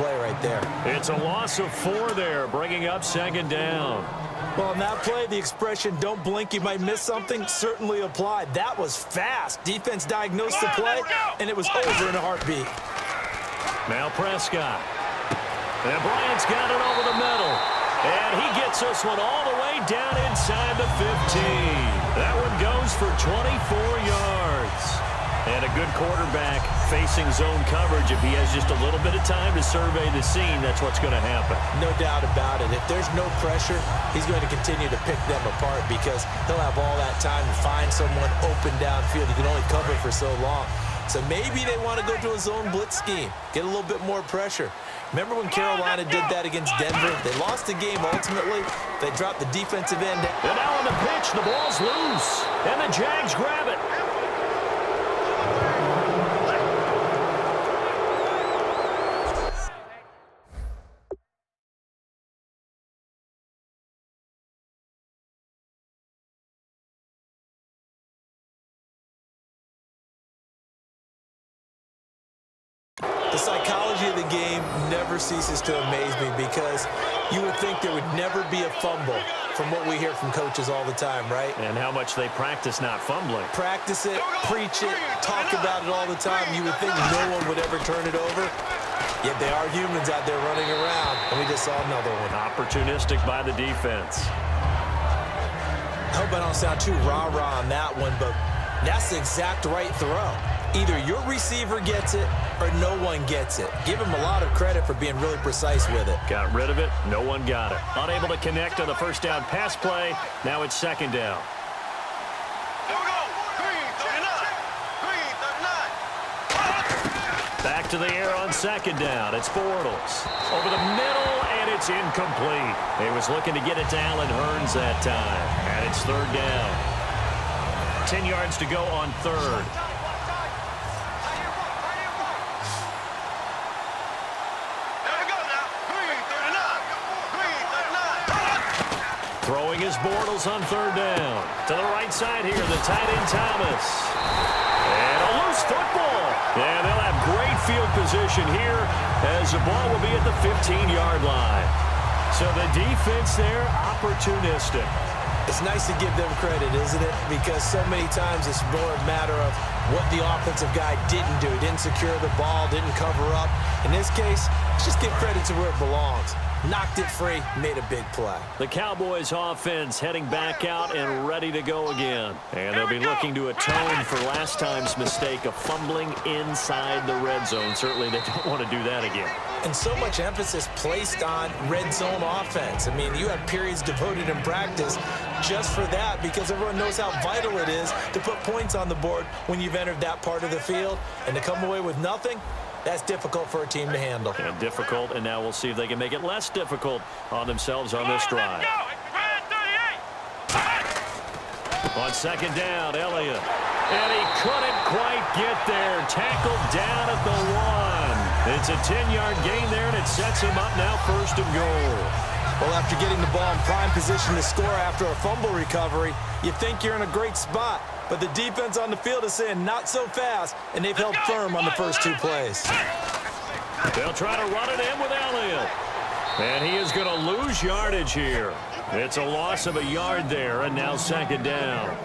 play right there. It's a loss of 4 there, bringing up second down. Well, on that play, the expression, don't blink, you might miss something, certainly applied. That was fast. Defense diagnosed the play, and it was over in a heartbeat. Now Prescott. And Bryant's got it over the middle. And he gets this one all the way down inside the 15. That one goes for 24 yards. And a good quarterback facing zone coverage. If he has just a little bit of time to survey the scene, that's what's going to happen. No doubt about it. If there's no pressure, he's going to continue to pick them apart because he'll have all that time to find someone open downfield. He can only cover for so long. So maybe they want to go to a zone blitz scheme, get a little bit more pressure. Remember when Carolina did that against Denver? They lost the game ultimately. They dropped the defensive end. And now on the pitch, the ball's loose. And the Jags grab it. The psychology of the game never ceases to amaze me because you would think there would never be a fumble from what we hear from coaches all the time, right? And how much they practice not fumbling. Practice it, preach it, talk about it all the time. You would think no one would ever turn it over. Yet they are humans out there running around, and we just saw another one. Opportunistic by the defense. I hope I don't sound too rah-rah on that one, but that's the exact right throw. Either your receiver gets it or no one gets it. Give him a lot of credit for being really precise with it. Got rid of it. No one got it. Unable to connect on the first down pass play. Now it's second down. Back to the air on second down. It's Bortles. Over the middle, and it's incomplete. He was looking to get it to Allen Hurns that time. And it's third down. 10 yards to go on third. Throwing his Bortles on third down. To the right side here, the tight end Thomas. And a loose football. And they'll have great field position here as the ball will be at the 15-yard line. So the defense there, opportunistic. It's nice to give them credit, isn't it? Because so many times it's more a matter of what the offensive guy didn't do. Didn't secure the ball, didn't cover up. In this case, let's just give credit to where it belongs. Knocked it free, made a big play. The Cowboys offense heading back out and ready to go again. And they'll be looking to atone for last time's mistake of fumbling inside the red zone. Certainly they don't want to do that again. And so much emphasis placed on red zone offense. I mean, you have periods devoted in practice just for that because everyone knows how vital it is to put points on the board when you've entered that part of the field. And to come away with nothing, that's difficult for a team to handle. And difficult, and now we'll see if they can make it less difficult on themselves on this drive. On second down, Elliott. And he couldn't quite get there. Tackled down at the 1. It's a 10-yard gain there, and it sets him up now first and goal. Well, after getting the ball in prime position to score after a fumble recovery, you think you're in a great spot. But the defense on the field is saying not so fast, and they've held firm on the first 2 plays. They'll try to run it in with Elliott. And he is going to lose yardage here. It's a loss of a yard there, and now second down.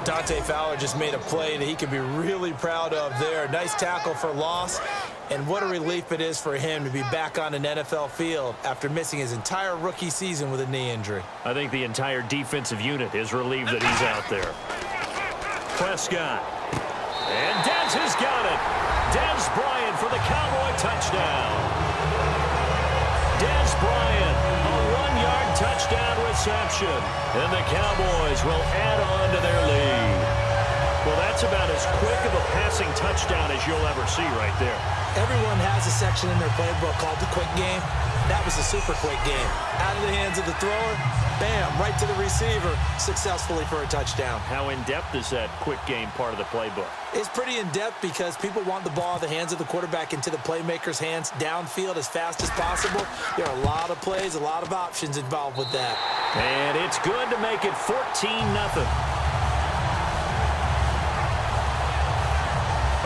Dante Fowler just made a play that he could be really proud of there. Nice tackle for loss. And what a relief it is for him to be back on an NFL field after missing his entire rookie season with a knee injury. I think the entire defensive unit is relieved that he's out there. Prescott. And Dez has got it. Dez Bryant for the Cowboy touchdown. Dez Bryant, a 1-yard touchdown reception. And the Cowboys will add on to their lead. Well, that's about as quick of a passing touchdown as you'll ever see right there. Everyone has a section in their playbook called the quick game. That was a super quick game. Out of the hands of the thrower, bam, right to the receiver, successfully for a touchdown. How in-depth is that quick game part of the playbook? It's pretty in-depth because people want the ball out of the hands of the quarterback into the playmaker's hands downfield as fast as possible. There are a lot of plays, a lot of options involved with that. And it's good to make it 14-0.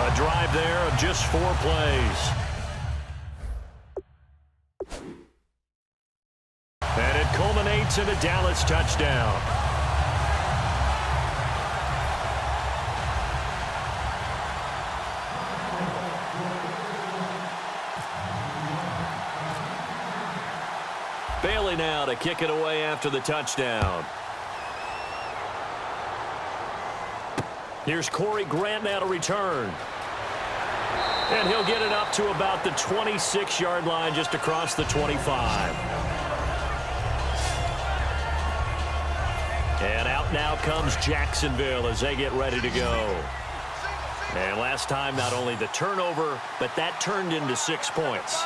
A drive there of just 4 plays. yards and a Dallas touchdown. Bailey now to kick it away after the touchdown. Here's Corey Grant now to return. And he'll get it up to about the 26-yard line, just across the 25. And out now comes Jacksonville as they get ready to go. And last time, not only the turnover, but that turned into 6 points.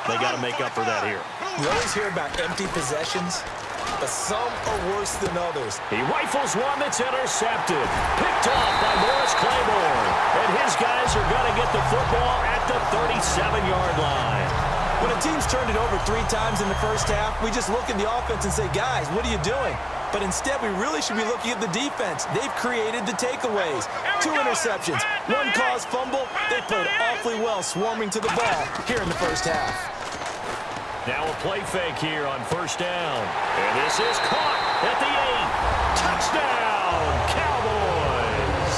They got to make up for that here. You always hear about empty possessions, but some are worse than others. He rifles one that's intercepted. Picked off by Morris Claiborne. And his guys are going to get the football at the 37-yard line. When a team's turned it over 3 times in the first half, we just look at the offense and say, guys, what are you doing? But instead, we really should be looking at the defense. They've created the takeaways. 2 interceptions, 1 caused fumble. They played awfully well swarming to the ball here in the first half. Now a play fake here on first down. And this is caught at the 8. Touchdown, Cowboys.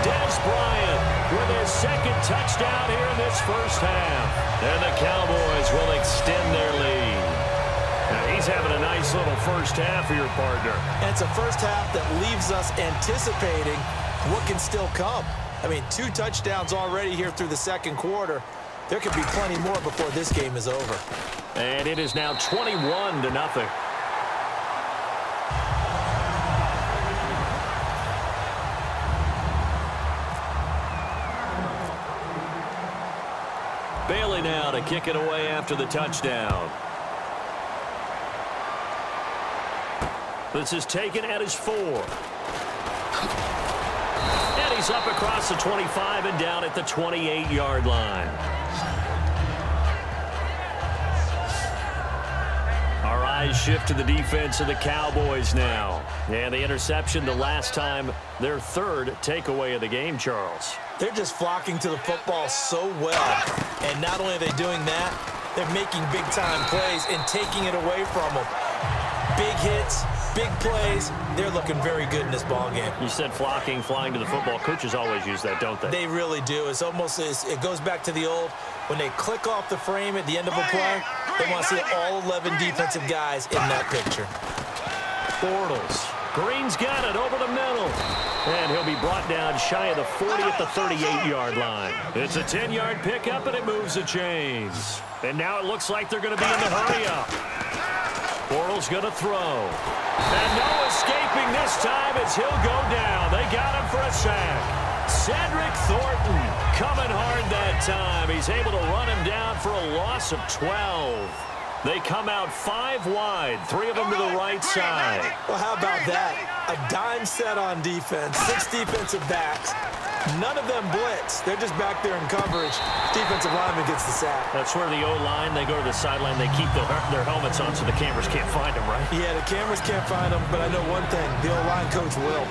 Dez Bryant with his 2nd touchdown here in this first half. And the Cowboys will extend their lead. Now he's having a nice little first half here, partner. And it's a first half that leaves us anticipating what can still come. I mean, 2 touchdowns already here through the second quarter. There could be plenty more before this game is over. And it is now 21-0. Bailey now to kick it away after the touchdown. This is taken at his 4. And he's up across the 25 and down at the 28-yard line. Our eyes shift to the defense of the Cowboys now. And the interception the last time, their 3rd takeaway of the game, Charles. They're just flocking to the football so well. And not only are they doing that, they're making big-time plays and taking it away from them. Big hits, big plays. They're looking very good in this ball game. You said flocking, flying to the football. Coaches always use that, don't they? They really do. It's almost, it goes back to the old, when they click off the frame at the end of a play, they want to see all 11 defensive guys in that picture. Bortles. Green's got it over the middle. And he'll be brought down shy of the 40 at the 38-yard line. It's a 10-yard pickup, and it moves the chains. And now it looks like they're going to be in the hurry-up. Bortles going to throw. And no escaping this time as he'll go down. They got him for a sack. Cedric Thornton coming hard that time. He's able to run him down for a loss of 12. They come out 5 wide, 3 of them to the right side. Well, how about that? A dime set on defense, 6 defensive backs. None of them blitz. They're just back there in coverage. Defensive lineman gets the sack. That's where the O-line, they go to the sideline, they keep their helmets on so the cameras can't find them, right? Yeah, the cameras can't find them, but I know one thing. The O-line coach will.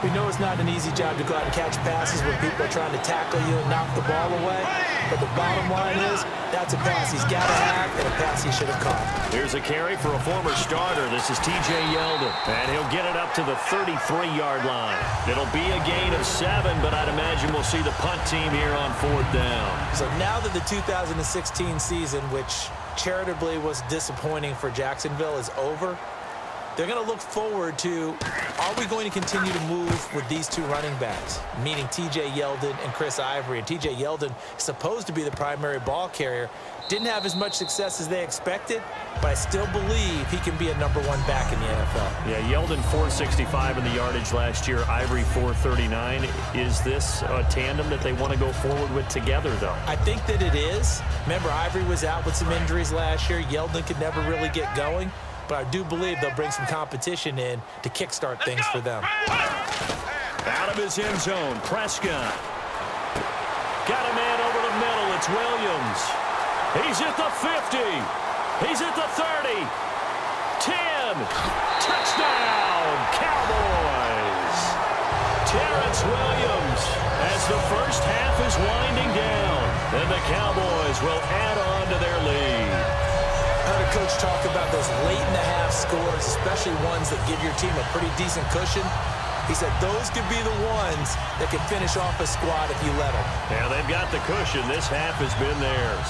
We know it's not an easy job to go out and catch passes when people are trying to tackle you and knock the ball away. But the bottom line is, that's a pass he's got to have and a pass he should have caught. Here's a carry for a former starter. This is T.J. Yeldon. And he'll get it up to the 33-yard line. It'll be a gain of 7, but I'd imagine we'll see the punt team here on 4th down. So now that the 2016 season, which charitably was disappointing for Jacksonville, is over, they're going to look forward to, are we going to continue to move with these 2 running backs, meaning T.J. Yeldon and Chris Ivory. And T.J. Yeldon is supposed to be the primary ball carrier. Didn't have as much success as they expected, but I still believe he can be a #1 back in the NFL. Yeah, Yeldon 465 in the yardage last year, Ivory 439. Is this a tandem that they want to go forward with together, though? I think that it is. Remember, Ivory was out with some injuries last year. Yeldon could never really get going. But I do believe they'll bring some competition in to kickstart things for them. Out of his end zone, Prescott. Got a man over the middle. It's Williams. He's at the 50. He's at the 30. 10. Touchdown, Cowboys. Terrence Williams as the first half is winding down. And the Cowboys will add on to their lead. The coach talk about those late-in-the-half scores, especially ones that give your team a pretty decent cushion. He said those could be the ones that can finish off a squad if you let them. Yeah, they've got the cushion. This half has been theirs.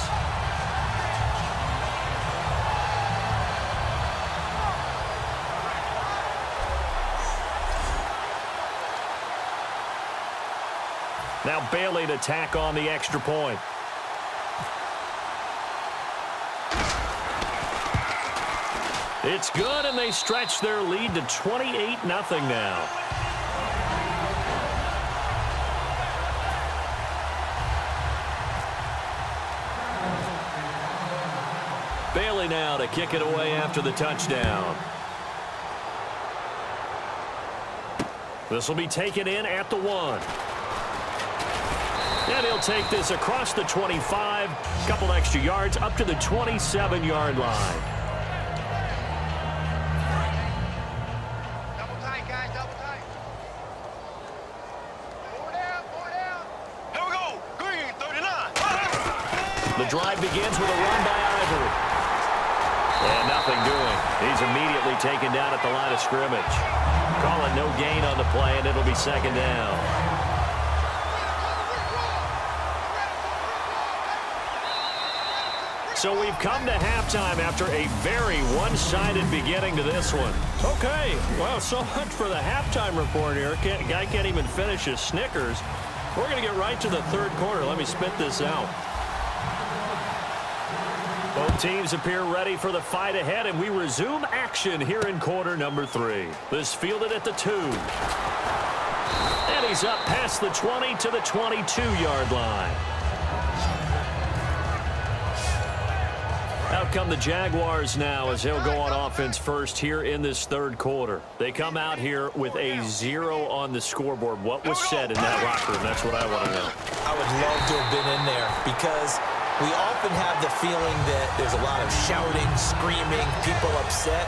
Now Bailey to tack on the extra point. It's good, and they stretch their lead to 28-0 now. Bailey now to kick it away after the touchdown. This will be taken in at the 1. And he'll take this across the 25, couple extra yards up to the 27-yard line. Double tight, guys, double tight. Four down, four down. Here we go. Green, 39. The drive begins with a run by Ivory. And nothing doing. He's immediately taken down at the line of scrimmage. Call it no gain on the play, and it'll be second down. So we've come to halftime after a very one-sided beginning to this one. Okay, well, so much for the halftime report here. Guy can't even finish his Snickers. We're going to get right to the third quarter. Let me spit this out. Both teams appear ready for the fight ahead, and we resume action here in quarter number 3. This fielded at the 2. And he's up past the 20 to the 22-yard line. Out come the Jaguars now as they'll go on offense first here in this third quarter. They come out here with a 0 on the scoreboard. What was said in that locker room? That's what I want to know. I would love to have been in there because we often have the feeling that there's a lot of shouting, screaming, people upset.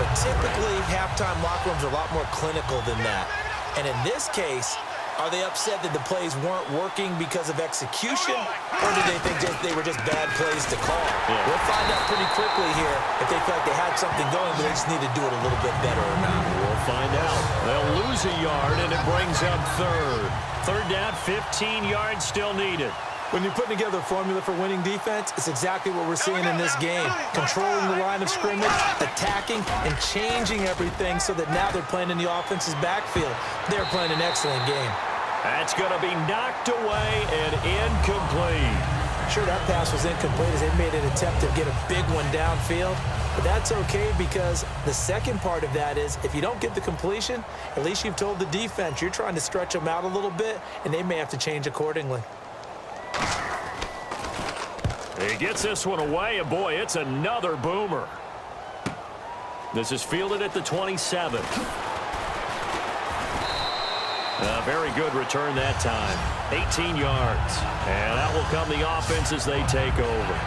But typically, halftime locker rooms are a lot more clinical than that. And in this case, are they upset that the plays weren't working because of execution, or do they think they were just bad plays to call? Yeah. We'll find out pretty quickly here if they feel like they had something going, but they just need to do it a little bit better or not. We'll find out. They'll lose a yard, and it brings up third. Third down, 15 yards still needed. When you're putting together a formula for winning defense, it's exactly what we're seeing in this game. Controlling the line of scrimmage, attacking, and changing everything so that now they're playing in the offense's backfield. They're playing an excellent game. That's going to be knocked away and incomplete. Sure, that pass was incomplete as they made an attempt to get a big one downfield. But that's okay because the second part of that is if you don't get the completion, at least you've told the defense you're trying to stretch them out a little bit, and they may have to change accordingly. He gets this one away, and boy, it's another boomer. This is fielded at the 27. A very good return that time. 18 yards. And out will come the offense as they take over.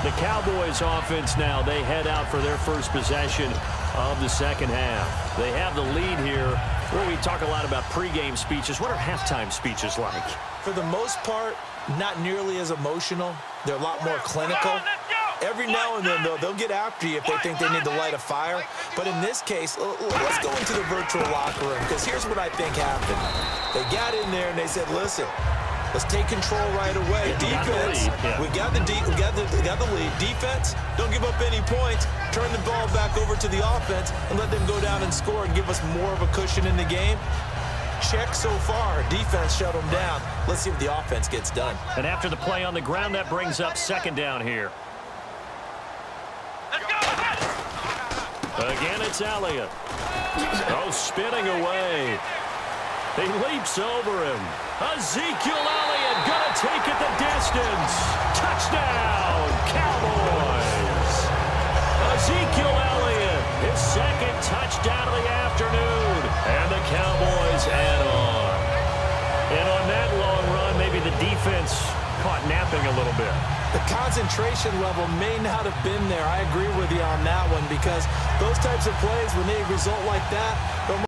The Cowboys offense now, they head out for their first possession of the second half. They have the lead here. Where we talk a lot about pregame speeches. What are halftime speeches like? For the most part, not nearly as emotional. They're a lot more clinical. Every now and then, though, they'll get after you if they think they need to light a fire. But in this case, let's go into the virtual locker room, because here's what I think happened. They got in there and they said, listen, let's take control right away. Defense, we got the lead. Defense, don't give up any points. Turn the ball back over to the offense and let them go down and score and give us more of a cushion in the game. Check so far. Defense shut them down. Let's see what the offense gets done. And after the play on the ground, that brings up second down here. Again, it's Elliott. Oh, spinning away. He leaps over him. Ezekiel Elliott gonna take it the distance. Touchdown, Cowboys. Ezekiel Elliott, his second touchdown of the afternoon. And the Cowboys add on. And on that long run, maybe the defense caught napping a little bit. The concentration level may not have been there. I agree with you on that one because those types of plays, when they result like that, they're